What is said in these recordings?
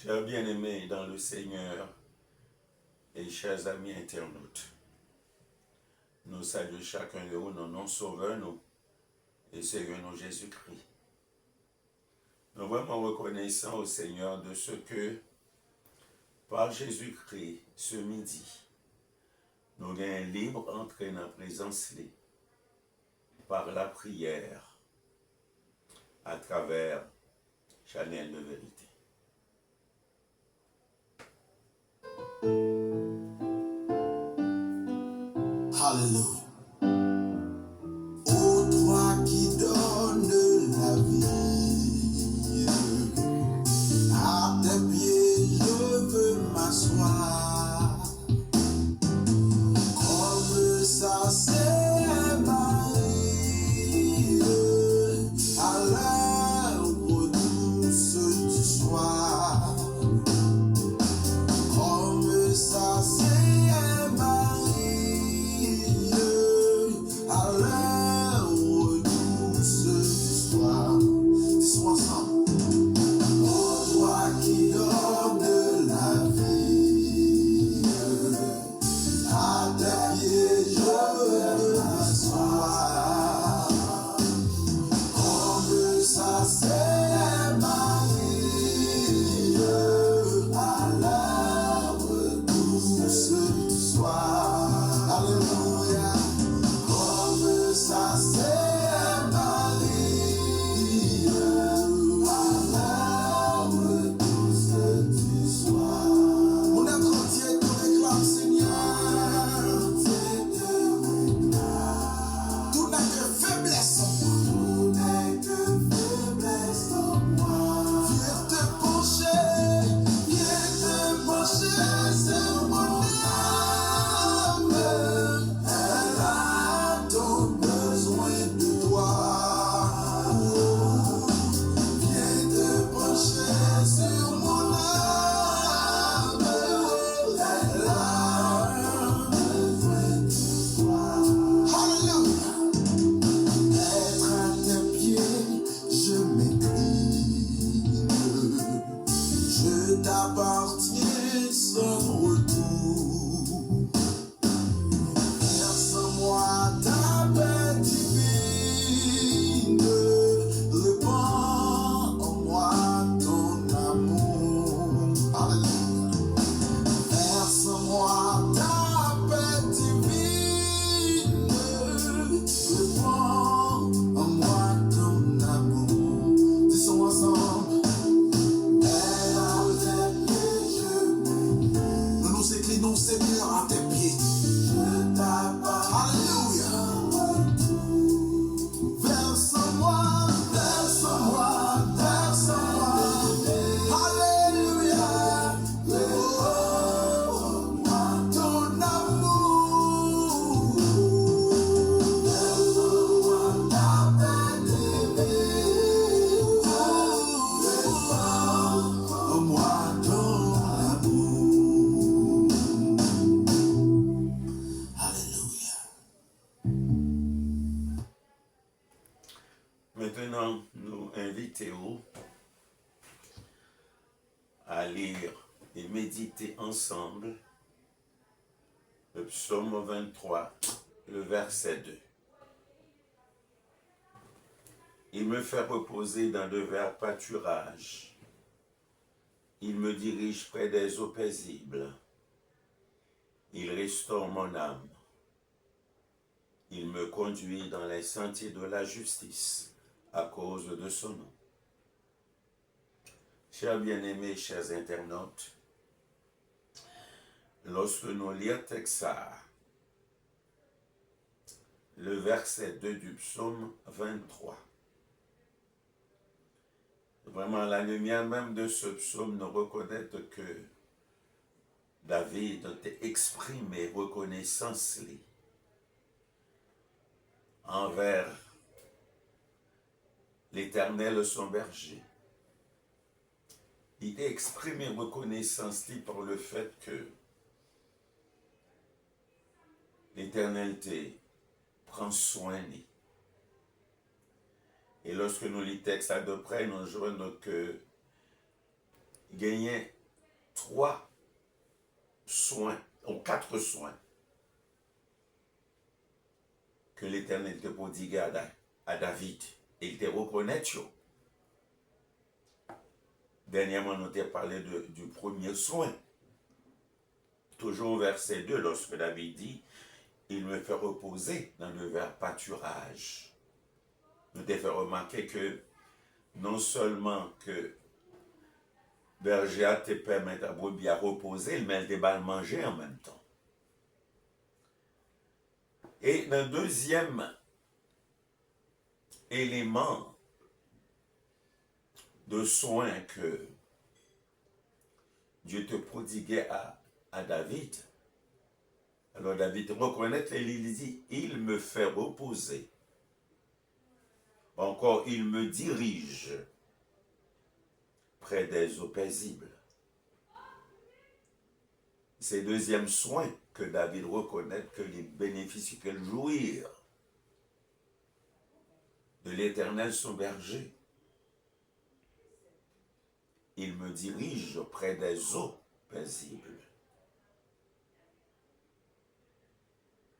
Chers bien-aimés dans le Seigneur et chers amis internautes, nous saluons chacun de vous, nos noms sauveurs, nous, et Seigneur, nous Jésus-Christ. Nous sommes vraiment reconnaissants au Seigneur de ce que, par Jésus-Christ, ce midi, nous avons libre entrée dans la présence par la prière, à travers Chanel de vérité. Alléluia. Ô toi qui donnes la vie, à tes pieds je veux m'asseoir. Comme ça c'est Marie, à l'heure douce du soir. Comme ça c'est Marie, à l'heure douce du soir. Disons ensemble. Ô toi qui donnes la vie, à tes pieds je veux m'asseoir. Comme ça c'est Marie, à l'heure douce du soir. Alléluia. Comme ça c'est Marie, à l'heure douce du soir. Mon être entier te réclame, Seigneur. Tout n'est que faiblesse en moi. Tout n'est que faiblesse en moi. Viens te pencher sur mon âme. Elle a tant besoin de toi. Viens te pencher sur mon âme. Elle a besoin de toi. Alléluia. Être à tes pieds, je m'incline. Je t'appartiens sans retour. Verse-moi ta paix divine. Répands en moi ton amour. Alléluia. Verse-moi ta paix divine. Répands en moi ton amour. Disons ensemble. Nous nous inclinons, Seigneur, à tes pieds. Alléluia. Verse-moi, verse-moi, verse-moi. Alléluia. Oh, ton amour. Verse-moi ta paix divine. Oh, moi ton amour. Alléluia. Maintenant, nous invitons à lire et méditer ensemble le psaume 23, le verset 2. Il me fait reposer dans de verts pâturages. Il me dirige près des eaux paisibles. Il restaure mon âme. Il me conduit dans les sentiers de la justice à cause de son nom. Chers bien-aimés, chers internautes, lorsque nous lisons texte, le verset 2 du psaume 23, vraiment la lumière même de ce psaume nous reconnaît que David a exprimé reconnaissance envers l'Éternel son berger. Il a exprimé reconnaissance par le fait que l'Éternel prend soin de lui. Et lorsque nous lisons le texte à de près, nous voyons que gagner 3 soins, ou 4 soins que l'Éternel te prodiguait à David. Et il te reconnaît. Dernièrement, nous t'ai parlé du premier soin. Toujours au verset 2, lorsque David dit, il me fait reposer dans le vert pâturage. Nous t'ai fait remarquer que non seulement que berger te permet à brebis à reposer, mais elle te va manger en même temps. Et le deuxième élément de soin que Dieu te prodiguait à David, alors David reconnaît et il dit, il me fait reposer. Encore, il me dirige près des eaux paisibles. C'est le deuxième soin que David reconnaît que les bénéfices qu'elle jouir de l'Éternel son berger. Il me dirige près des eaux paisibles.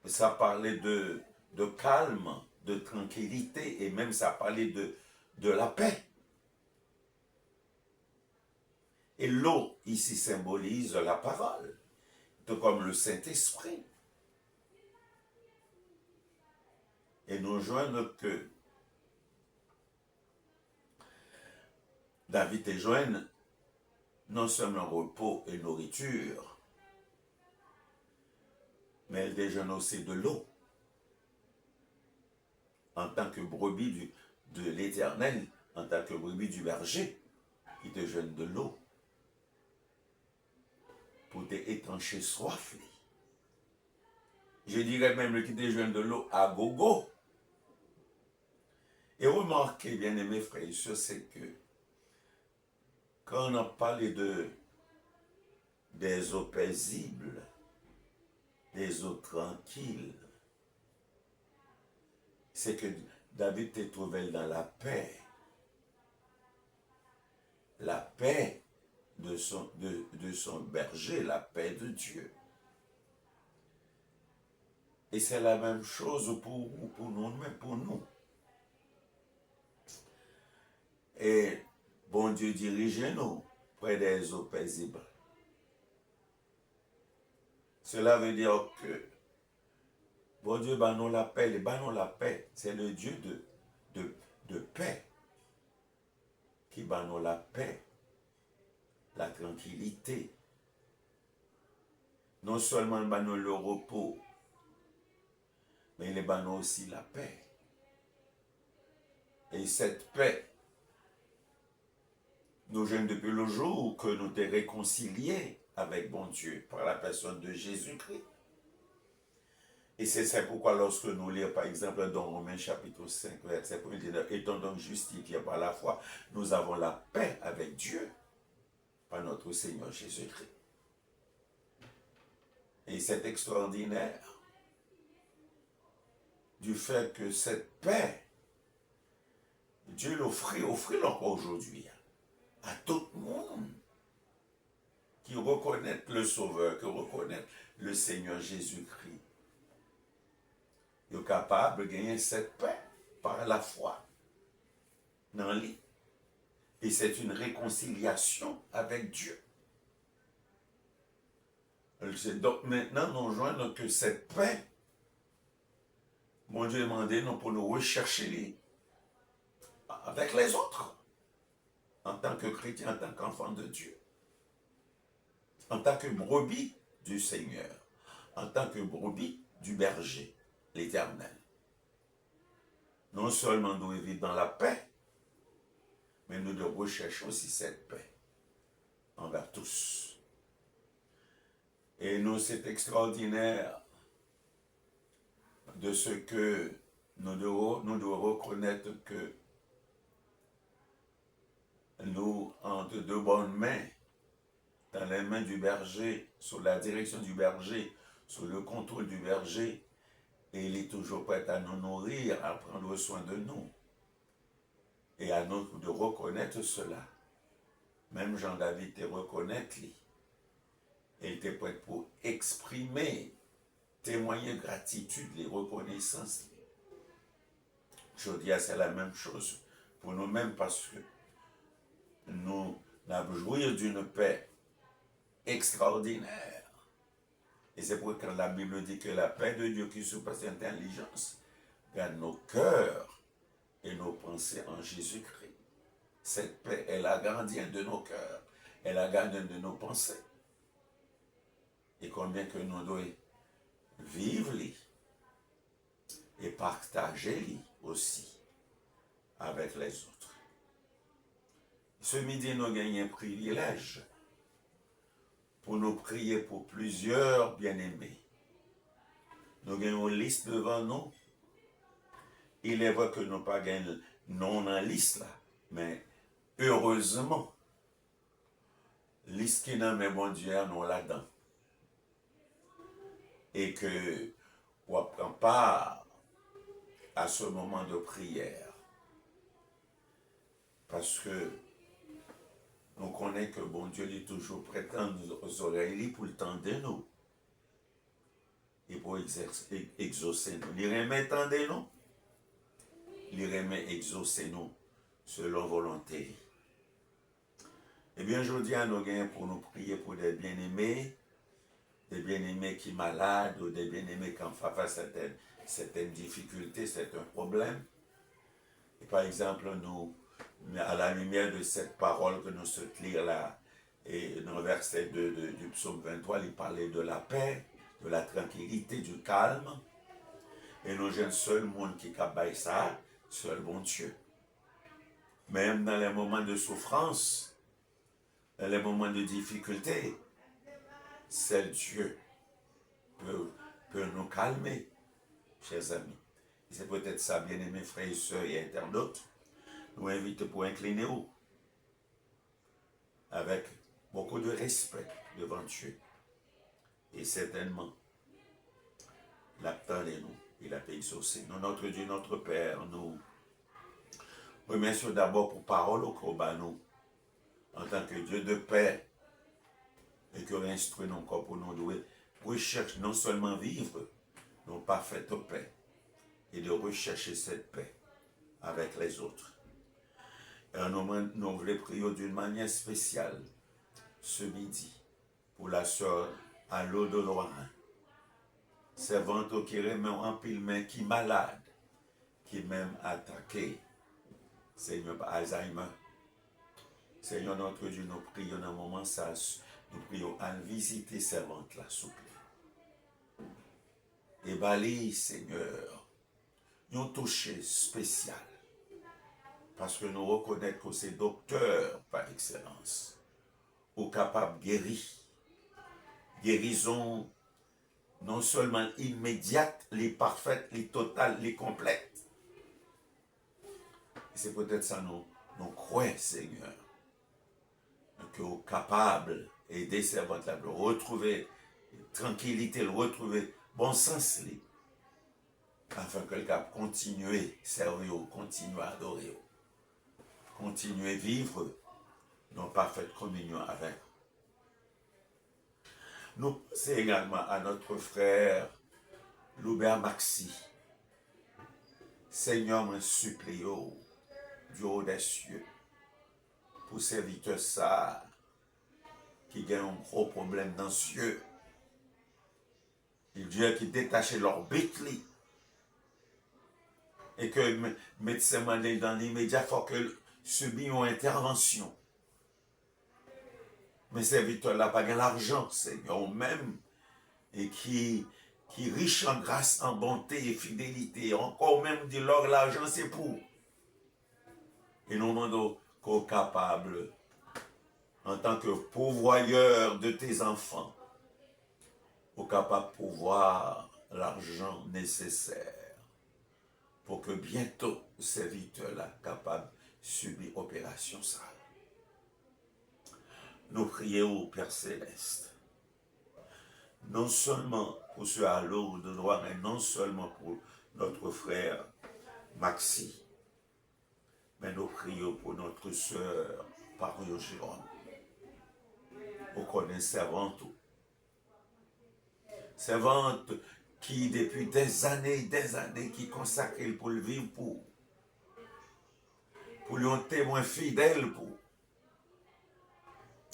Ça parlait de calme, de tranquillité, et même ça parlait de la paix. Et l'eau ici symbolise la parole, tout comme le Saint-Esprit. Et nous joignent que David te joigne non seulement repos et nourriture, mais elle déjeune aussi de l'eau. En tant que brebis de l'Éternel, en tant que brebis du berger, il te jeûne de l'eau pour t'étancher soif. Je dirais même qu'il te jeûne de l'eau à gogo. Et remarquez, bien aimés frères et sœurs, c'est que quand on a parlé des eaux paisibles, des eaux tranquilles, c'est que David te trouvait dans la paix de son berger, la paix de Dieu. Et c'est la même chose pour nous, même pour nous. Et bon Dieu, dirigez-nous près des eaux paisibles. Cela veut dire que bon Dieu, bah nous la paix, la paix, c'est le Dieu de paix qui bat nous la paix, la tranquillité. Non seulement il bat nous le repos, mais il bat nous aussi la paix. Et cette paix, nous jeunes depuis le jour que nous t'es réconciliés avec bon Dieu par la personne de Jésus-Christ. Et c'est pourquoi lorsque nous lisons par exemple dans Romains chapitre 5, verset 1, étant donc justifiés par la foi, nous avons la paix avec Dieu par notre Seigneur Jésus-Christ. Et c'est extraordinaire du fait que cette paix, Dieu l'offrit encore aujourd'hui à tout le monde qui reconnaît le Sauveur, qui reconnaît le Seigneur Jésus-Christ. Il est capable de gagner cette paix par la foi dans lui. Et c'est une réconciliation avec Dieu. Donc maintenant, nous joignons que cette paix, mon Dieu demandé nous pour nous rechercher avec les autres, en tant que chrétien, en tant qu'enfant de Dieu, en tant que brebis du Seigneur, en tant que brebis du berger, l'Éternel. Non seulement nous vivons dans la paix, mais nous devons rechercher aussi cette paix envers tous. Et nous, c'est extraordinaire de ce que nous devons reconnaître que nous, entre deux bonnes mains, dans les mains du berger, sous la direction du berger, sous le contrôle du berger, et il est toujours prêt à nous nourrir, à prendre soin de nous. Et à nous de reconnaître cela. Même Jean-David te reconnaît, lui. Elle était prête pour exprimer, témoigner gratitude, les reconnaissances. Je dis, c'est la même chose pour nous-mêmes parce que nous avons joui d'une paix extraordinaire. Et c'est pourquoi la Bible dit que la paix de Dieu qui surpasse l'intelligence garde nos cœurs et nos pensées en Jésus-Christ. Cette paix est la gardienne de nos cœurs, est la gardienne de nos pensées. Et combien que nous devons vivre et partager aussi avec les autres. Ce midi, nous gagnons un privilège pour nous prier pour plusieurs bien-aimés. Nous gagnons une liste devant nous. Il est vrai que nous pas gagnons non dans la liste là, mais heureusement, liste qui n'a même bon Dieu nous là-dedans. Et que on prend part à ce moment de prière. Parce que nous connaissons que bon Dieu est toujours prêt aux oreilles pour le temps de nous. Et pour exaucer nous. Il remet tant de nous. Il remet exaucer nous selon volonté. Eh bien, aujourd'hui, nous gagnons pour nous prier pour des bien-aimés qui sont malades ou des bien-aimés qui ont face à certaines difficultés, certains problèmes. Et par exemple, nous, à la lumière de cette parole que nous sommes lire là, et dans le verset 2 du psaume 23, il parlait de la paix, de la tranquillité, du calme. Et nous, j'ai un seul monde qui cabaye ça, seul bon Dieu. Même dans les moments de souffrance, dans les moments de difficulté, seul Dieu peut nous calmer, chers amis. C'est peut-être ça, bien-aimés frères et sœurs et internautes, nous invite pour incliner vous avec beaucoup de respect devant Dieu. Et certainement, l'attendez-nous, il a exaucé. Nous, notre Dieu, notre Père, nous remercions d'abord pour parole au combat, nous, en tant que Dieu de paix, et que instruit nos corps pour nous louer, recherche non seulement vivre, nos parfaite paix, et de rechercher cette paix avec les autres. Et nous voulons prier d'une manière spéciale ce midi pour la sœur à l'eau de Lorrain, servante qui remet en pile main, qui est malade, qui est même attaqué, Seigneur, par Alzheimer. Seigneur notre Dieu, nous prions dans un moment ça, nous prions à visiter servante là, s'il vous plaît. Et balaye, Seigneur, nous touché spécial. Parce que nous reconnaissons que c'est docteur par excellence, ou capable de guérir. Guérison non seulement immédiate, les parfaites, les totales, les complètes. Et c'est peut-être ça nous croyons, Seigneur, que vous êtes capable d'aider servante là, de retrouver tranquillité, de retrouver bon sens, afin qu'elle puisse continuer à servir, continuer à adorer, continuer à vivre dans parfaite communion avec. Nous pensons également à notre frère Loubert Maxi. Seigneur, me supplie du haut des cieux pour serviteur ça qui a un gros problème dans les yeux. Il Dieu qui détache l'orbite et que le médecin m'a dit dans l'immédiat, il faut que subit une intervention. Mais serviteur là pas l'argent, Seigneur, même, et qui riche en grâce, en bonté et fidélité, encore même dit leur l'argent c'est pour. Et nous demandons qu'on est capable, en tant que pourvoyeur de tes enfants, qu'on est capable de pourvoir l'argent nécessaire pour que bientôt, serviteur là capable de subir opération ça. Nous prions au Père Céleste, non seulement pour ce à l'eau de droit, mais non seulement pour notre frère Maxi, mais nous prions pour notre sœur Pario Jérôme. Vous connaissez avant tout, servante qui depuis des années, qui consacrent pour le vivre pour lui un témoin fidèle pour.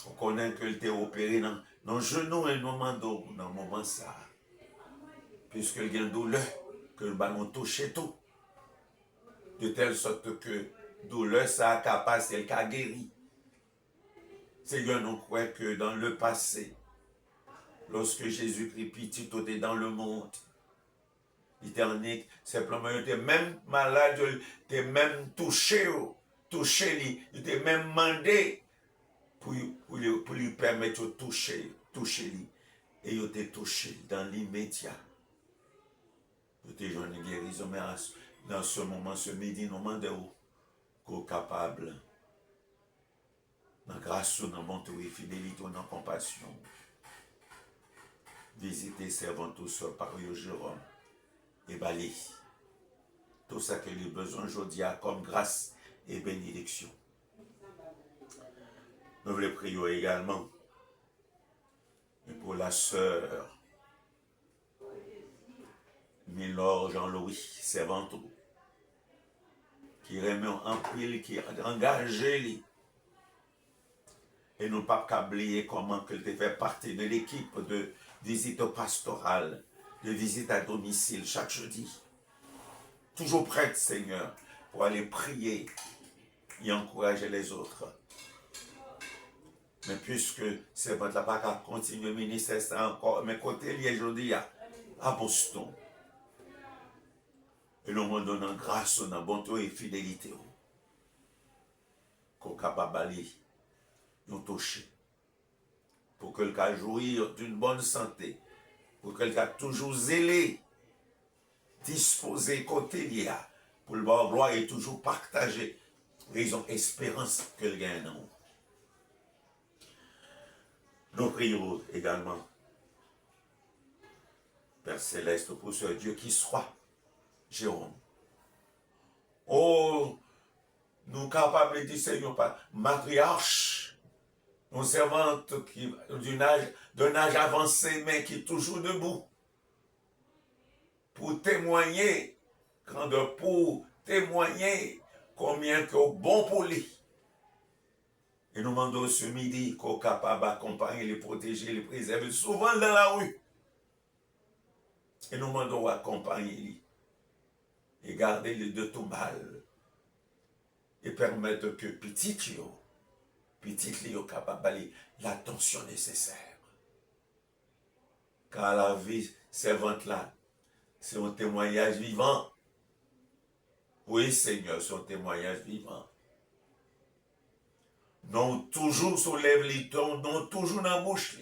On connaît que t'est opéré dans le genou et dans le moment ça. Puisque il y a une douleur, que le ballon touche tout. De telle sorte que douleur ça a capacité, elle a guéri. Seigneur, nous croyons que dans le passé, lorsque Jésus-Christ petit était dans le monde, il était en simplement, il était même malade, il était même touché, il était même demandé pour lui permettre de toucher lui. Et il était touché dans l'immédiat. Il était jeune de guérison, mais dans ce moment, ce midi, nous demandons qu'on est capable, dans grâce, dans bonté et fidélité, dans compassion, visiter servant tout ça par Jérôme et Bali. Tout ça que les besoins aujourd'hui comme grâce et bénédiction. Nous voulons prier également pour la sœur Milor Jean-Louis Servanto, qui remet en pile, qui est engagé, et nous pas oublier comment qu'elle fait partie de l'équipe de visite pastorale, de visite à domicile chaque jeudi. Toujours prête, Seigneur, pour aller prier et encourager les autres. Mais puisque c'est votre là pas continuer le ministère, c'est encore, mais côté lié aujourd'hui à Boston. Et nous me donnons grâce, dans bonté et fidélité. Qu'on est capable d'aller nous toucher. Pour que le cas jouir d'une bonne santé. Pour que le cas toujours zélé, disposé côté lié. Pour le voir gloire et toujours partager. Raison espérance que le gagne en nous. Nous prions également, Père Céleste, pour ce Dieu qui soit Jérôme. Oh, nous capables de dire, Seigneur, matriarche, nos servantes d'un âge avancé, mais qui est toujours debout, pour témoigner, pour témoigner combien que bon pour lui. Et nous demandons ce midi qu'on est capable d'accompagner, les protéger, les préserver, souvent dans la rue. Et nous demandons d'accompagner et garder les deux tout mal. Et permettre que petit Léo capable d'aller l'attention nécessaire. Car la vie servante là, c'est un témoignage vivant. Oui, Seigneur, c'est un témoignage vivant. Non toujours soulève les tons, non toujours dans la bouche.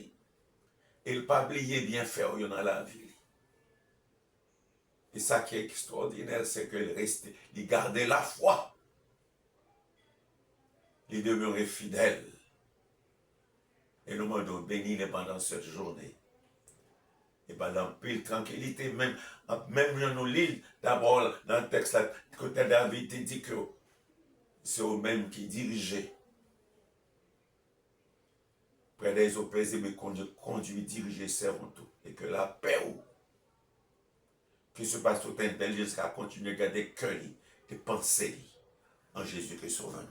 Et le pas oublier bien faire dans la vie. Et ça qui est extraordinaire, c'est qu'il reste, il gardait la foi. Il demeurait fidèle. Et nous demandons bénir pendant cette journée. Et pendant pile tranquillité, même dans nos livres, d'abord dans le texte, là, côté David dit que c'est eux-mêmes qui dirigeaient. Près des eaux paisibles, conduit, diriger, servant tout. Et que la paix qui se passe toute intelligence, qui a continué à garder cœur, des pensées en Jésus-Christ sauveur.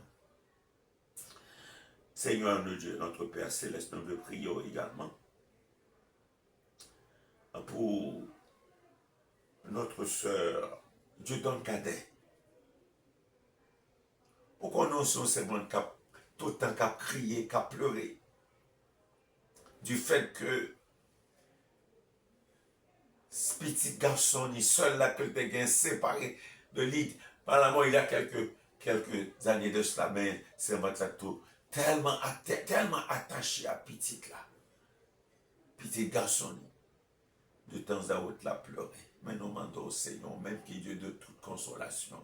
Seigneur de Dieu, notre Père Céleste, nous le prions également pour notre sœur, Dieu donne cadet. Pourquoi nous sommes seulement tout le temps qu'à crier, qu'à pleurer du fait que ce petit garçon est seul là que tu es séparé de lui. Par la mort, il y a quelques années de cela, mais c'est votre tout tellement attaché à petit là. Petit garçon, de temps à autre, l'a pleuré. Mais nous demandons au Seigneur, même qui est Dieu de toute consolation,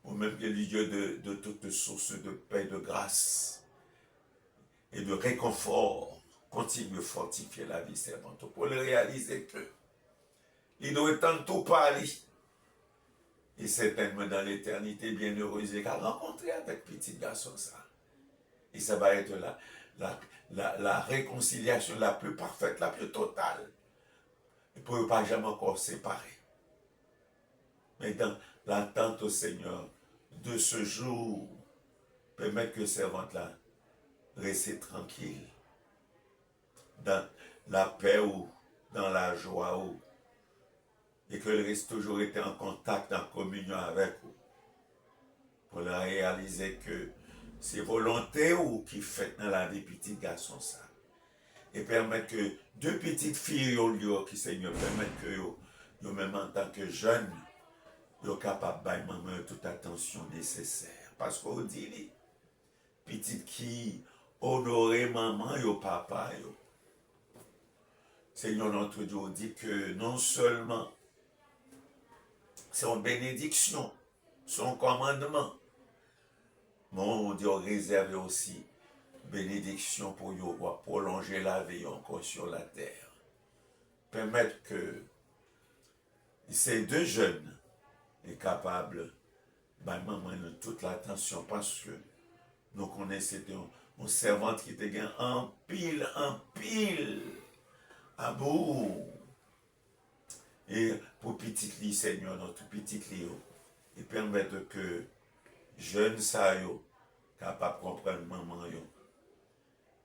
ou même qui est Dieu de toute source de paix, de grâce et de réconfort, continue de fortifier la vie servante pour le réaliser que il doit être tout parler. Et certainement dans l'éternité bienheureuse, il a rencontré avec petit garçon ça. Et ça va être la réconciliation la plus parfaite, la plus totale. et pour ne pas jamais encore séparer. Mais dans l'attente au Seigneur de ce jour, permettre que servante-là reste tranquille, dans la paix ou dans la joie ou, et qu'elle reste toujours été en contact, en communion avec vous, pour la réaliser que c'est volonté ou qui fait dans la vie petit garçon ça. Et permettre que deux petites filles qui Seigneur permettent que yo même en tant que jeunes, yo capable de maman toute attention nécessaire. Parce qu'on dit, petite qui honorer maman yo papa yo. Seigneur notre Dieu dit que non seulement c'est une bénédiction, son commandement, mon Dieu réserve aussi bénédiction pour yo prolonger la vie encore sur la terre. Permettre que ces deux jeunes soient capables de maman toute l'attention parce que nous connaissons une servante qui était en pile amour. Et pour petit lit, Seigneur, notre petit lit, et permettre que jeunes ça capable de comprendre maman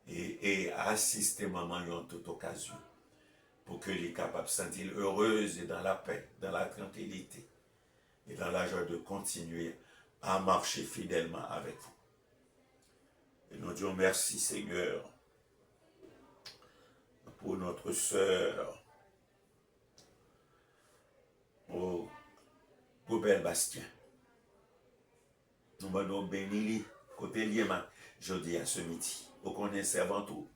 et assister maman en toute occasion pour que les capables de se sentir heureuses et dans la paix, dans la tranquillité et dans la joie de continuer à marcher fidèlement avec vous. Et nous disons merci Seigneur pour notre sœur au Gobel Bastien. Nous allons bénir côté Liéman, je dis à ce midi. Vous connaissez avant tout.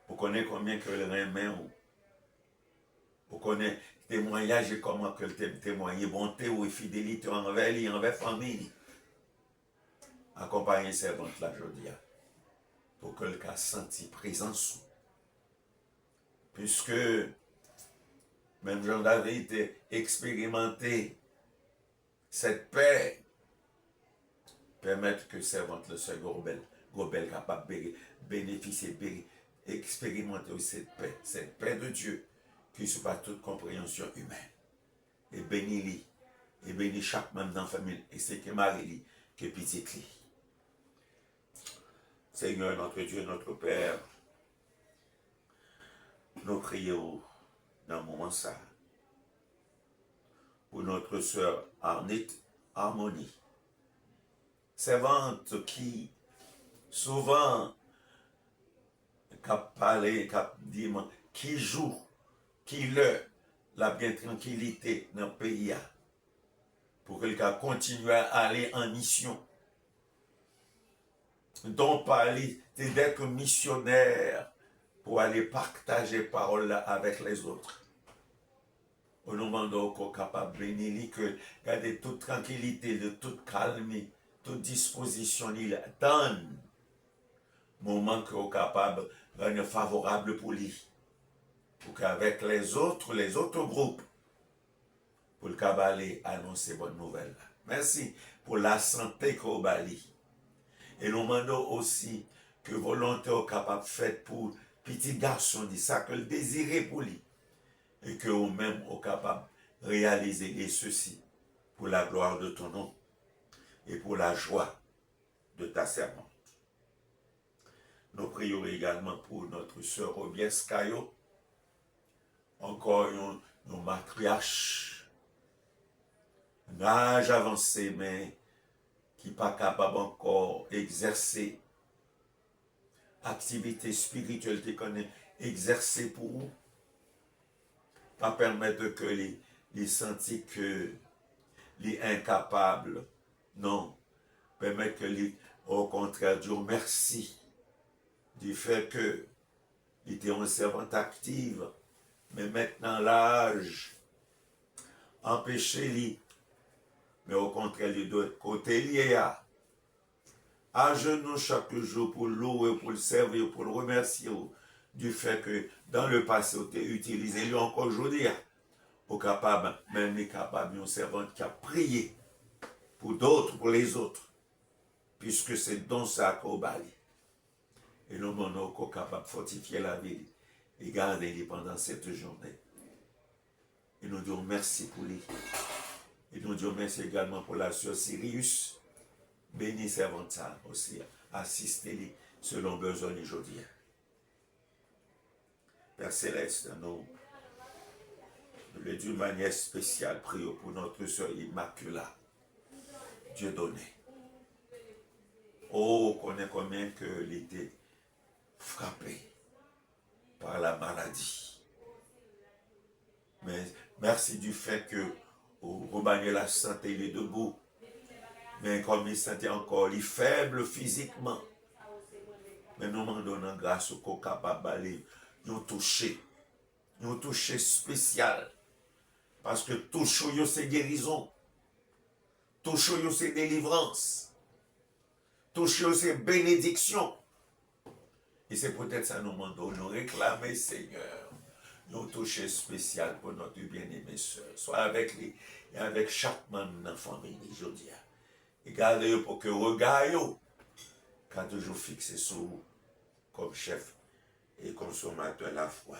Vous connaissez combien que le remet ou. Vous connaissez témoignage et comment que le témoigne bonté ou fidélité envers lui, envers la famille. Accompagnez servante là, je dis, pour que le cas senti présence. Puisque même Jean David était expérimenté cette paix, permettre que servante le Seigneur Gobel capable de bénéficier, expérimenter cette paix de Dieu qui surpasse toute compréhension humaine. Et bénis-les, et bénis chaque membre dans la famille, et c'est que Marie-Lie, que petit-lie. Seigneur, notre Dieu, notre Père, nous prions dans le moment ça pour notre sœur Arnette Harmonie, servante qui souvent cap parler, cap dit, qui joue, qui la bien tranquillité dans le pays pour qu'elle continue à aller en mission. Donc parler d'être missionnaire pour aller partager parole avec les autres. Au nom qu'on est capable de bénir, que garder toute tranquillité, de toute calme, toute disposition, il donne moment qu'on est capable de rendre favorable pour lui. Pour qu'avec les autres groupes, pour le cabalet annoncer bonne nouvelle. Merci pour la santé qu'on Bali. Et nous demandons aussi que volonté est capable de faire pour petit garçon, dit ça que le désirer pour lui. Et que nous-mêmes sommes capables de réaliser ceci pour la gloire de ton nom et pour la joie de ta servante. Nous prions également pour notre sœur Obieskayo, encore une matriarche, un âge avancé, mais qui n'est pas capable encore d'exercer activité spirituelle qu'on est exercée pour vous. Pas permettre que les sentir que les incapables, non, permettre que les, au contraire, Dieu merci du fait que il était une servante active, mais maintenant l'âge empêcher lui, mais au contraire, de l'autre côté, lié à genoux chaque jour pour louer, pour le servir, pour le remercier du fait que dans le passé, on a utilisé lui encore aujourd'hui, au capable, même les capables, une servante qui a prié pour d'autres, pour les autres, puisque c'est dans ça qu'on bali. Et nous sommes capable de fortifier la vie et garder les pendant cette journée. Et nous disons merci pour lui. Et nous disons merci également pour la sœur Sirius. Béni servante ça aussi. Assistez-les selon besoin aujourd'hui. Père Céleste, nous le d'une manière spéciale, prions pour notre sœur Immaculata. Dieu donné. Oh, on connaît combien qu'elle était frappée par la maladie. Mais merci du fait que Romagné la santé, il est debout. Mais comme il sentait encore, il est faible physiquement. Mais nous m'en donnons grâce au corps capable d'aller nous toucher spécial. Parce que toucher, c'est guérison. Toucher, c'est délivrance. Toucher, c'est bénédiction. Et c'est peut-être ça nous demandons, nous réclamer, Seigneur, nous toucher spécial pour notre bien-aimé soeur. Soit avec lui et avec chaque membre de la famille aujourd'hui. Et gardez pour que regard, quand toujours fixé sur vous, comme chef et consommateur de la foi.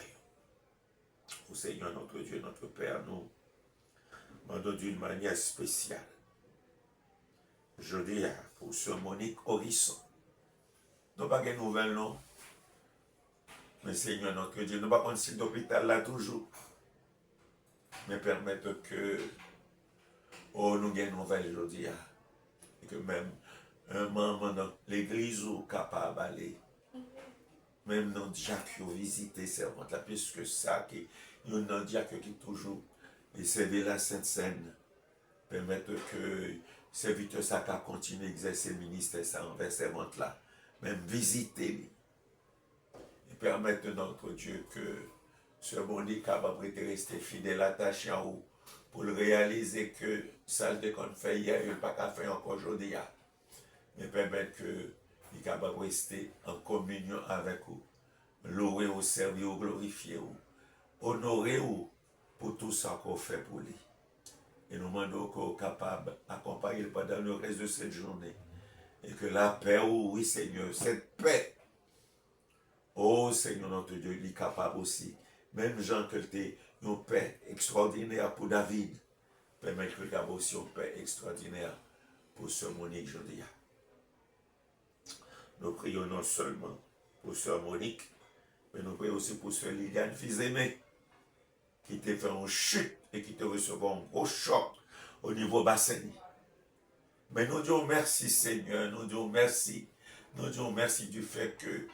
Au Seigneur notre Dieu, notre Père, nous demandons d'une manière spéciale. Je dis pour Sœur Monique Horisson. Nous n'avons pas de nouvelles, non? Mais Seigneur notre Dieu, nous ne pouvons pas si d'hôpital là toujours. Mais permettre que nous ayons des nouvelles aujourd'hui. Et que même un membre dans l'église ou capable d'aller. Même dans Jacques, qui visité servante là, puisque ça, qui nous dans Jacques qui toujours et servir la Sainte Seine, permettre que serviteur ça continue à exercer le ministère ça envers servante là, même visiter et permettre notre Dieu que ce Monique capable de rester fidèle, attaché en haut, pour le réaliser que ça le qu'on fait hier, il n'a pas qu'à faire encore aujourd'hui, mais permettre que il est capable de rester en communion avec vous, louer ou servir ou glorifier ou honorer ou pour tout ça qu'on fait pour lui. Et nous demandons qu'on est capable d'accompagner pendant le reste de cette journée. Et que la paix, oh oui Seigneur, cette paix, oh Seigneur notre Dieu, il est capable aussi. Même Jean que tu une paix extraordinaire pour David, permettre qu'il y ait aussi une paix extraordinaire pour Sœur Monique aujourd'hui. Nous prions non seulement pour Sœur Monique, mais nous prions aussi pour Sœur Liliane Fils-Aimé, qui t'a fait une chute et qui t'a reçu un gros choc au niveau bassin. Mais nous disons merci Seigneur, nous disons merci du fait que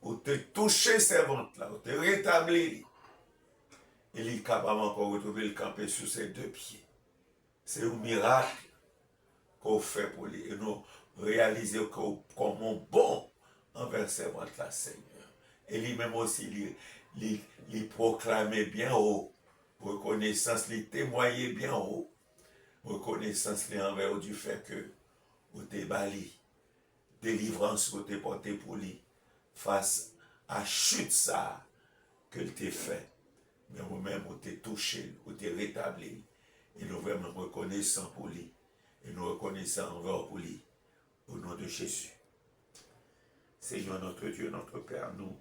vous t'avez touché servante là, vous t'avez rétabli. Il est capable encore de retrouver le camper sur ses deux pieds. C'est un miracle qu'on fait pour lui. Et nous réaliser comme un bon envers servante là, Seigneur. Et lui-même aussi, il proclamait bien haut, reconnaissance, il témoignait bien haut, reconnaissance envers du fait que vous t'es bali, délivrance que vous porté pour lui, face à chute ça que t'es fait. Mais vous-même, vous t'es touché, vous t'es rétabli. Et nous vraiment reconnaissants pour lui. Et nous reconnaissons envers pour lui. Au nom de Jésus. Seigneur notre Dieu, notre Père, nous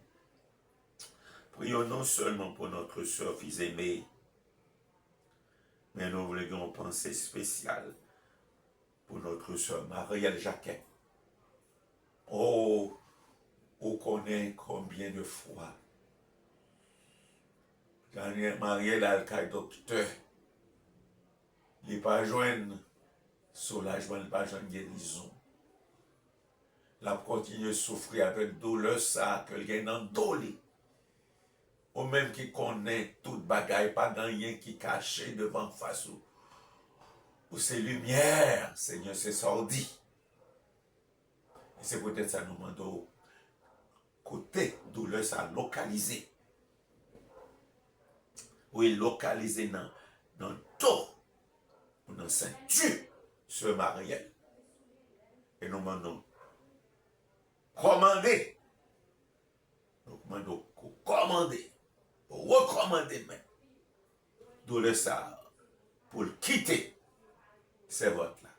prions non seulement pour notre sœur fils aimé, mais nous voulons une pensée spéciale pour notre sœur Marielle Jacquet. Oh, on connaît combien de fois quand Marielle a le docteur, il n'est pas joindre soulagement, il n'est pas joindre guérison. La continue à souffrir avec douleur, ça, que le dans le dos. Ou même qui connaît toute bagaille, pas dans rien qui caché devant face ou c'est lumière, Seigneur, c'est sordi. Et c'est peut-être ça nous demande côté douleur, ça localisé. Oui, localisé dans le dos, ou dans la ceinture, ce Marielle. Et nous demandons commander. Nous demandons commander, recommander même. Douleur ça, pour le quitter, c'est votre là.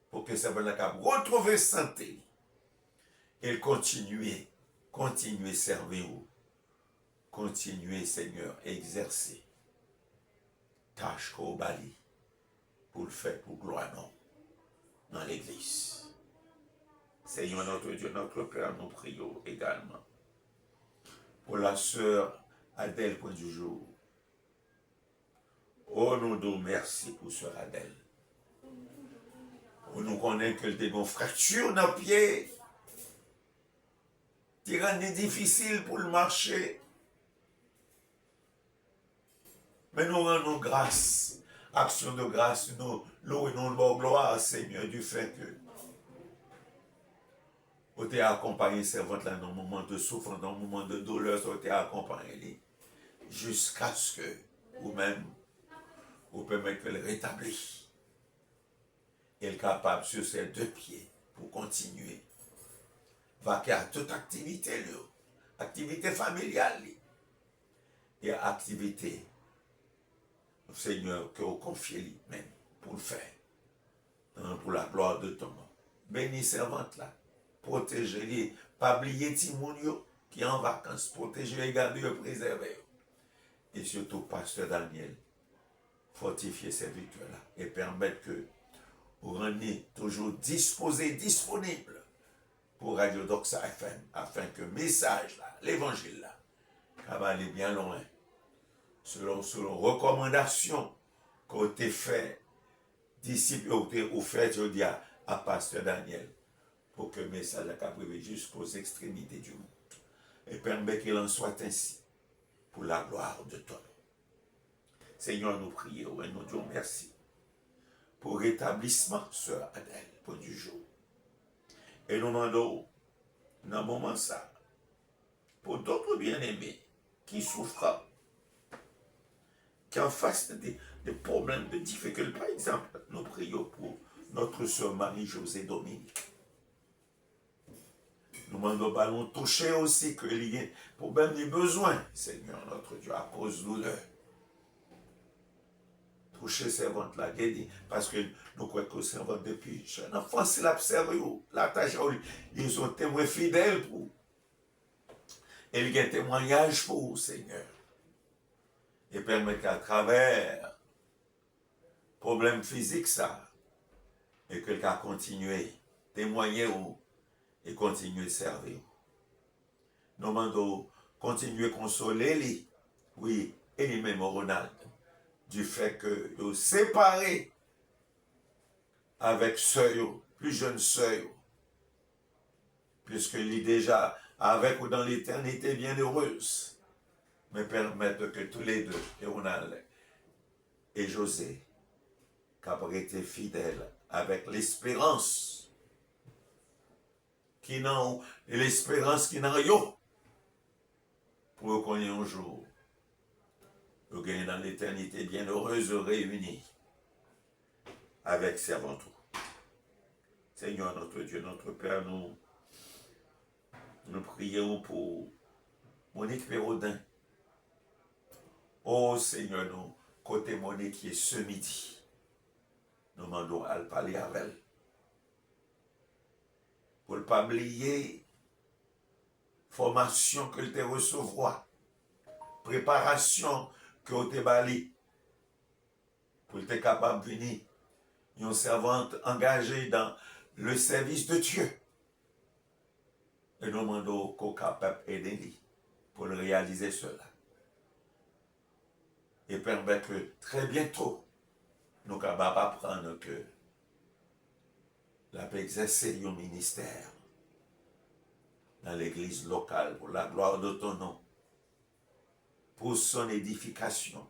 Pour que ça va retrouver santé. Et continuer à servir vous. Continuer, Seigneur, à exercer tâche qu'on bali pour le faire pour gloire non dans l'église. Seigneur notre Dieu, notre Père, nous prions également pour la sœur Adèle Point du Jour. Oh, nous nous merci pour sœur Adèle. Oh, nous connaissons qu'elle a une fracture dans le pied qui rend difficile pour le marcher. Mais nous rendons grâce, action de grâce, nous louons notre gloire, Seigneur, du fait que vous t'es accompagné, servante, là, dans le moment de souffrance, dans le moment de douleur, vous t'es accompagné, jusqu'à ce que vous-même, vous permettez qu'elle rétablisse. Elle est capable, sur ses deux pieds, pour continuer, vaquer à toute activité, activité familiale, et activité, Seigneur, que vous confiez lui-même pour le faire, pour la gloire de ton nom. Bénis servante là, protégez-les, pas oublier Timonio qui est en vacances, protégez-les, gardez-les, préservez-les. Et surtout, pasteur Daniel, fortifiez ces victoires-là et permettre que vous rendiez toujours disponible pour Radio Doxa FM, afin que le message là, l'évangile là, va aller bien loin. Selon recommandation qu'on t'a fait, disciple ou fait, je dis à pasteur Daniel, pour que le message soit privé jusqu'aux extrémités du monde. Et permet qu'il en soit ainsi, pour la gloire de ton nom. Seigneur, nous prions et nous disons merci pour le rétablissement, sœur Adèle, pour du jour. Et nous demandons, dans un moment ça, pour d'autres bien-aimés qui souffrent, qui en face des problèmes, de difficultés. Par exemple, nous prions pour notre sœur Marie-Josée Dominique. Nous demandons à nous toucher aussi qu'il y ait problème des besoins, Seigneur notre Dieu, à cause de douleur. Toucher servante la guérir, parce que nous croyons que servante depuis jeune enfant, c'est l'observer, la tâche, ils sont témoins fidèles pour. Et il y a un témoignage pour vous, Seigneur. Et permet qu'à travers problème physique ça, et que quelqu'un continue témoigner et continuer à servir. Nous demandons continuer à consoler lui, oui, et lui-même Ronald, du fait que nous séparés avec sœur, plus jeune sœur, puisqu'il est déjà avec ou dans l'éternité bien heureuse. Mais permettre que tous les deux, et Ronald et José, qu'après été fidèles avec l'espérance qui n'ont, et l'espérance qui n'ont rien, pour qu'on ait un jour, nous gagner dans l'éternité bien heureuse réunis avec servantou. Seigneur notre Dieu, notre Père, nous prions pour Monique Pérodin. Oh Seigneur, nous, côté Monique qui est ce midi, nous demandons à le parler avec elle. Pour ne pas oublier formation que te recevoir, préparation que te bali, pour être capable de venir, une servante engagée dans le service de Dieu. Et nous demandons qu'on soit capable d'aider pour le réaliser cela. Et permettre que très bientôt, nous sommes capables d'apprendre que la paix exercer un ministère dans l'église locale pour la gloire de ton nom, pour son édification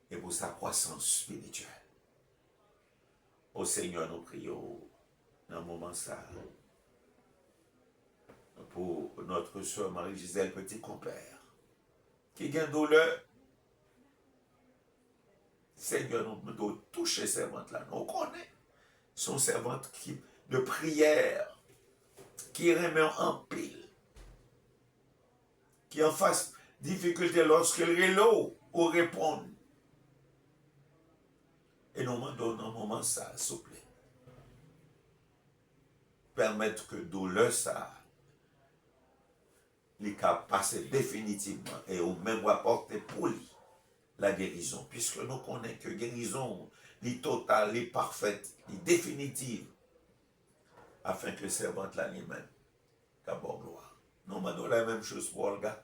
et pour sa croissance spirituelle. Au Seigneur, nous prions dans un moment ça pour notre soeur Marie-Gisèle Petit-Compère qui a une douleur. Seigneur, nous devons toucher servante là. Nous connaissons son servante de prière qui remet en pile, qui en face difficulté lorsqu'elle relève ou répond. Et nous demandons dans un moment ça, s'il vous plaît. Permettre que douleur ça, les cas passer définitivement et au même apporter pour lui la guérison, puisque nous connaissons que guérison est totale, est parfaite, est définitive, afin que servante la lui-même, d'abord gloire. Nous demandons la même chose pour Olga.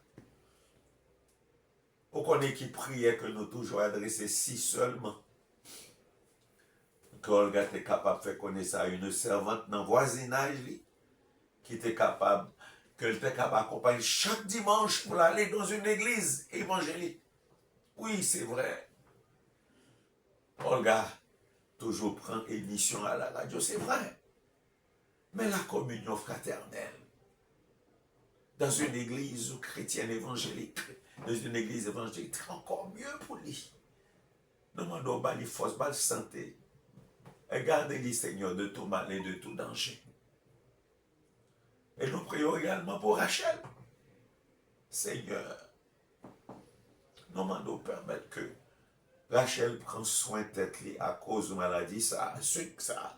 Pour qu'on ait qui priait que nous toujours adresser si seulement, que Olga était capable de faire connaître ça à une servante dans le voisinage, qui était capable, qu'elle était capable d'accompagner chaque dimanche pour aller dans une église évangélique. Oui, c'est vrai. Olga toujours prend émission à la radio, c'est vrai. Mais la communion fraternelle, dans une église chrétienne évangélique, dans une église évangélique, c'est encore mieux pour lui. Nous demandons à lui force, à santé. Et gardez-lui, Seigneur, de tout mal et de tout danger. Et nous prions également pour Rachel. Seigneur, nous demandons permettre que Rachel prenne soin de tête à cause de maladie, ça, ça.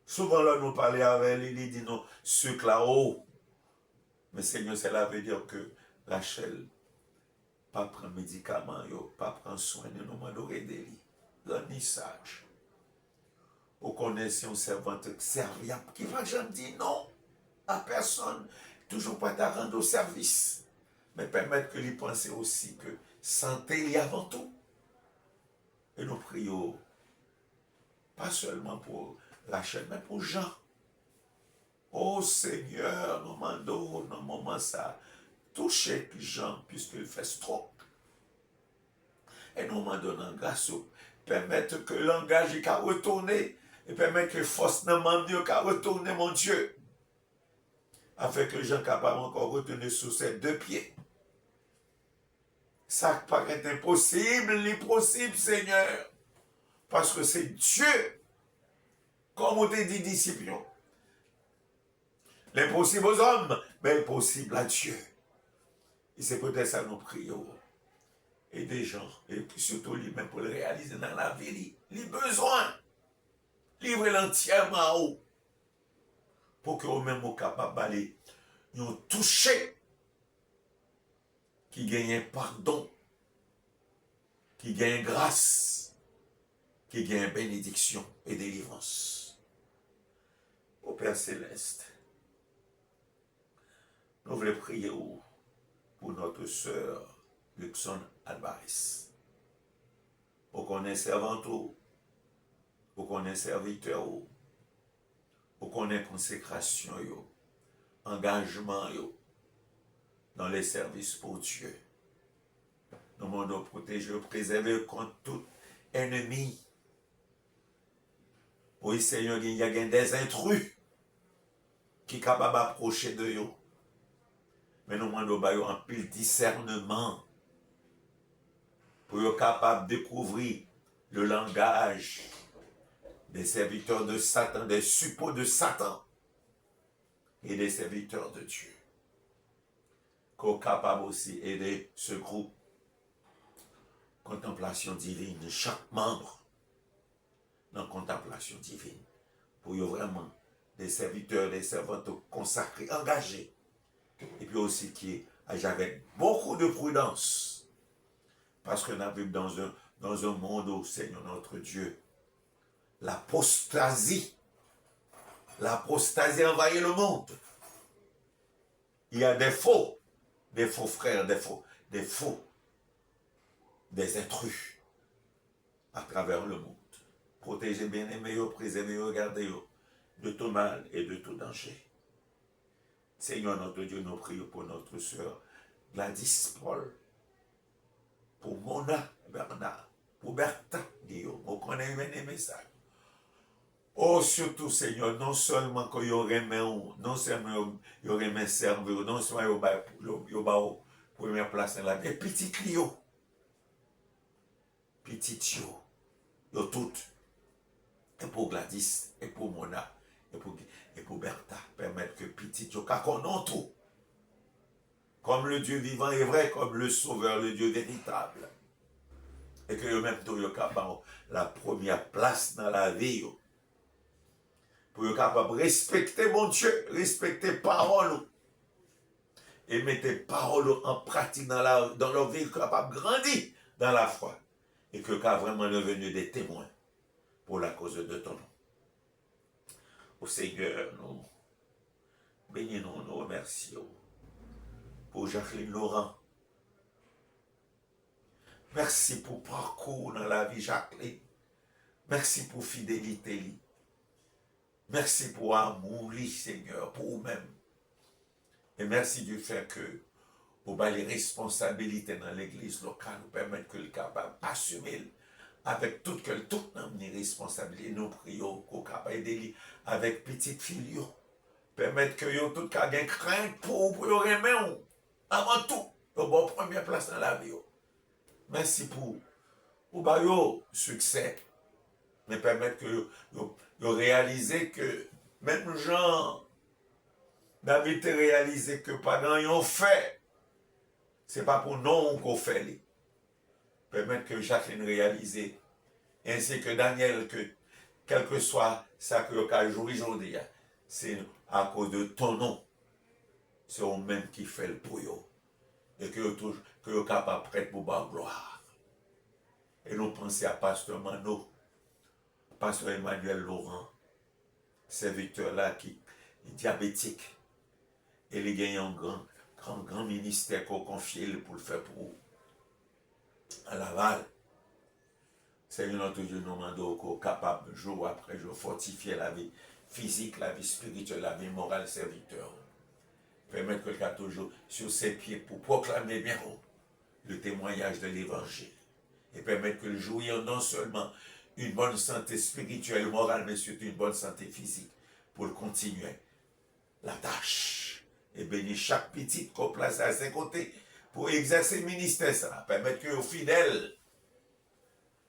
Souvent là, nous parlons avec elle, il dit non, sucre là-haut. Mais Seigneur, cela veut dire que Rachel, pas prendre médicaments, pas prendre soin de nous, demandons aider lui. Donne-lui sage. Vous connaissez une servante serviable qui va jamais dire non à personne, toujours pas ta rendre au service. Mais permettre que lui penser aussi que santé est avant tout. Et nous prions, pas seulement pour Rachel, mais pour Jean. Oh Seigneur, nous demandons dans le moment ça, toucher Jean puisqu'il fait stroke. Et nous demandons grâce, permettre que le langage est retourner et permettre que force n'a mieux qu'à retourner, mon Dieu, afin que Jean capable encore retenir sur ses deux pieds. Ça paraît impossible, l'impossible, Seigneur, parce que c'est Dieu, comme on t'a dit, disciples. L'impossible aux hommes, mais l'impossible à Dieu. Et c'est peut-être ça nous prions. Et des gens, et surtout lui-même pour le réaliser dans la vie, les besoins, livrer entièrement à haut, pour que eux-mêmes soient capables d'aller nous toucher, qui gagnent pardon, qui gagnent grâce, qui gagnent bénédiction et délivrance. Au Père Céleste, nous voulons prier pour notre sœur Luxon Alvarez. Pour qu'on ait servant, pour qu'on ait serviteur, pour qu'on ait consécration, engagement dans les services pour Dieu. Nous demandons protéger, préserver contre tout ennemi. Oui, Seigneur, il y a des intrus qui sont capables d'approcher de eux. Mais nous demandons un pile discernement pour être capable de découvrir le langage des serviteurs de Satan, des suppôts de Satan et des serviteurs de Dieu. Qu'on est capable aussi d'aider ce groupe contemplation divine, chaque membre dans la contemplation divine, pour y avoir vraiment des serviteurs, des servantes consacrés, engagés, et puis aussi qui agissent avec beaucoup de prudence, parce que nous vivons dans un monde où, Seigneur notre Dieu, l'apostasie envahit le monde. Il y a des faux frères, des intrus à travers le monde. Protégez bien-aimés, préservez, gardez de tout mal et de tout danger. Seigneur notre Dieu, nous prions pour notre sœur Gladys Paul, pour Mona Bernard, pour Bertha Guillaume, on connaît bien ça. Oh, surtout, Seigneur, non seulement qu'il y aurait non seulement il y aurait mes servir, non seulement il y aurait première place dans la vie, petit Clio, petit yo toutes, et pour Gladys, et pour Mona, et pour Bertha, permettre que petit yo, car qu'on en tout, comme le Dieu vivant est vrai, comme le Sauveur, le Dieu véritable, et que eux-mêmes tout yo capable la première place dans la vie, pour être capable de respecter mon Dieu, respecter parole, et mettez paroles en pratique dans leur vie, capable de grandir dans la foi. Et que car vraiment devenu des témoins pour la cause de ton nom. Au Seigneur, nous bénissons, nous remercions pour Jacqueline Laurent. Merci pour parcours dans la vie, Jacqueline. Merci pour fidélité. Merci pour amour, Seigneur, pour vous-même. Et merci du fait que vous avez les responsabilités dans l'église locale, nous permettre que le capable d'assumer avec toute les responsabilités. Nous prions qu'on capable d'aider avec petite fille. Permettre que vous tout cas gain crainte pour vous remettre avant tout au bon première place dans la vie. Merci pour vous succès. Mais permettre que vous réalisez que même Jean David a réalisé que pendant qu'ils fait, ce n'est pas pour nous qu'on fait. Permettre que Jacqueline réalise, ainsi que Daniel, que quel que soit ça que vous avez joué aujourd'hui, c'est à cause de ton nom. C'est vous-même qui fait le pour vous. Et que vous êtes capable de prêter pour la gloire. Et nous pensons à Pasteur Mano, Pasteur Emmanuel Laurent, serviteur là qui est diabétique. Et il gagne un grand ministère qu'on confie pour le faire pour vous. À Laval. Seigneur notre Dieu, nous demandons qu'on est capable, jour après jour, fortifier la vie physique, la vie spirituelle, la vie morale serviteur. Permettre que le cas toujours sur ses pieds pour proclamer bien haut le témoignage de l'évangile. Et permettre que le jouir non seulement une bonne santé spirituelle, morale, mais surtout une bonne santé physique pour continuer la tâche. Et bénir chaque petite qu'on place à ses côtés pour exercer le ministère, ça. Permettre que aux fidèles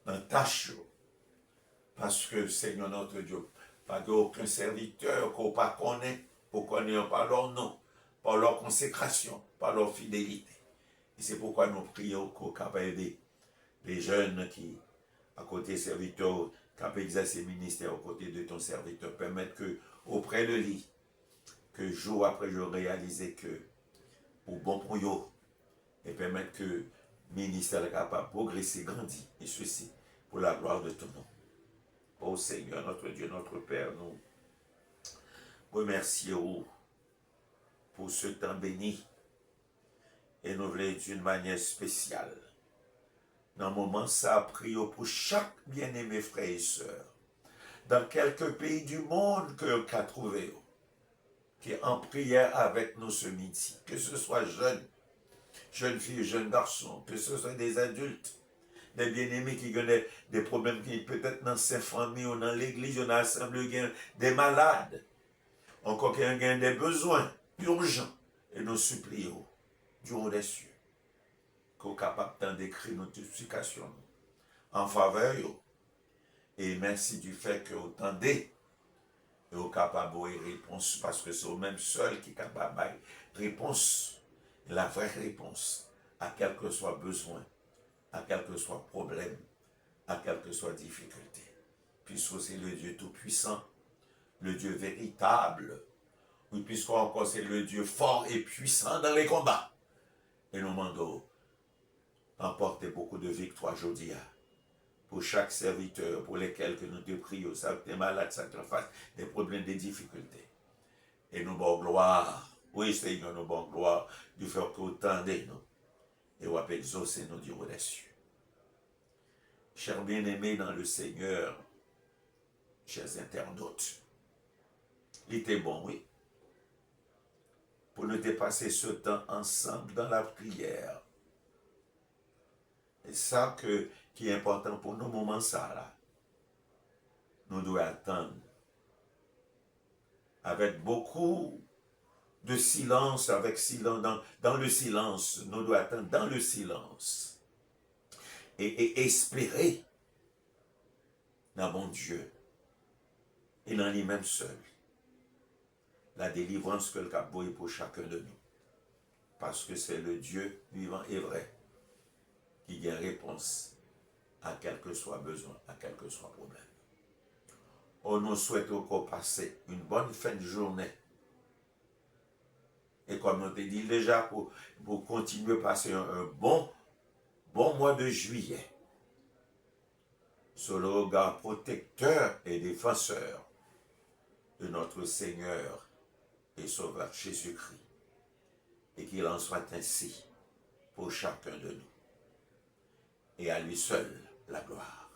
dans la tâche. Parce que Seigneur notre Dieu, pas aucun serviteur qu'on pas connaît, pour connaître par leur nom, par leur consécration, par leur fidélité. Et c'est pourquoi nous prions qu'on capable aider les jeunes qui, à côté serviteurs, qui exercer le ministère aux côtés de ton serviteur, permettre que, auprès de lui, que jour après jour, réaliser que, au bon pour eux, et permettre que le ministère est capable de progresser, grandir, et ceci, pour la gloire de ton nom. Ô Seigneur, notre Dieu, notre Père, nous remercions pour ce temps béni, et nous voulons d'une manière spéciale. Dans le moment, ça a prié pour chaque bien-aimé frère et sœur, dans quelques pays du monde que l'on a trouvé, qui est en prière avec nous ce midi, que ce soit jeunes filles, jeunes garçons, que ce soit des adultes, des bien-aimés qui ont des problèmes qui peut-être dans ces familles ou dans l'église, on a assemblé des malades, encore qui ont des besoins urgents, et nous supplions du haut des cieux, qu'on est capable d'en décrire notre supplication en faveur, et merci du fait que vous tendez, et vous êtes capable de réponse, parce que c'est vous même seul qui est capable de réponse, la vraie réponse, à quel que soit besoin, à quel que soit problème, à quelle que soit difficulté. Puisque c'est le Dieu tout-puissant, le Dieu véritable, oui, puisqu'encore c'est le Dieu fort et puissant dans les combats. Et nous demandons d'emporter beaucoup de victoires aujourd'hui pour chaque serviteur, pour lesquels que nous te prions, ça des malades, ça te fasse des problèmes, des difficultés. Et nous bon gloire, oui Seigneur, nous bon gloire du fait que vous tendez nous. Et vous avez exaucé nos dieux des cieux. Chers bien-aimés dans le Seigneur, chers internautes, il était bon, oui, pour nous dépasser ce temps ensemble dans la prière. Et ça qui est important pour nous, moments ça là, nous devons attendre avec beaucoup de silence, avec silence, dans le silence, nous devons attendre dans le silence et espérer dans mon Dieu et dans lui-même seul la délivrance que le cap pour chacun de nous, parce que c'est le Dieu vivant et vrai qui a réponse à quel que soit besoin, à quel que soit problème. On nous souhaite encore passer une bonne fin de journée. Et et comme on t'a dit déjà, pour continuer à passer un bon mois de juillet, sous le regard protecteur et défenseur de notre Seigneur et Sauveur Jésus-Christ. Et qu'il en soit ainsi pour chacun de nous. Et à lui seul la gloire.